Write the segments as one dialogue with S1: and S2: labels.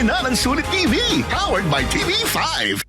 S1: na ng Sulit TV, powered by TV5.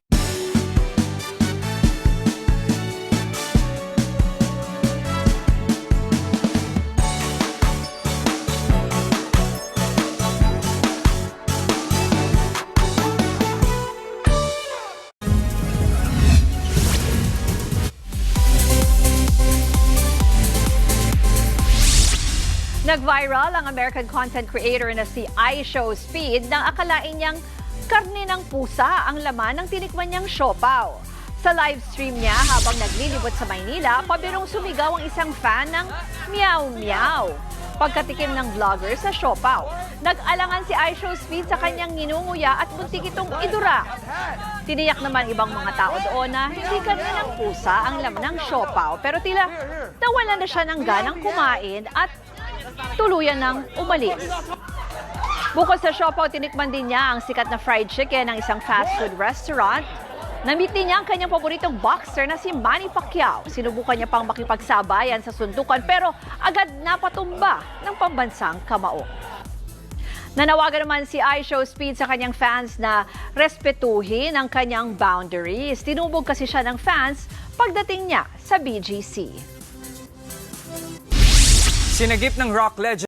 S2: Nag-viral ang American content creator na si iShowSpeed nang akalain niyang karne ng pusa ang laman ng tinikman niyang siopaw. Sa live stream niya habang naglilibot sa Maynila, pabirong sumigaw ang isang fan ng meow meow pagkatikim ng vlogger sa siopaw. Nag-alangan si iShowSpeed sa kanyang nginunguya at muntik itong idura. Tiniyak naman ibang mga tao doon na hindi karne ng pusa ang laman ng siopaw, pero tila nawalan na siya ng ganang kumain at tuluyan ng umalis. Bukod sa siopaw, tinikman din niya ang sikat na fried chicken ng isang fast food restaurant. Namit din niya ang kanyang paboritong boxer na si Manny Pacquiao. Sinubukan niya pang makipagsabayan sa suntukan pero agad napatumba ng pambansang kamao. Nanawagan naman si iShowSpeed sa kanyang fans na respetuhin ang kanyang boundaries. Tinubog kasi siya ng fans pagdating niya sa BGC.
S3: Sinagip ng rock legend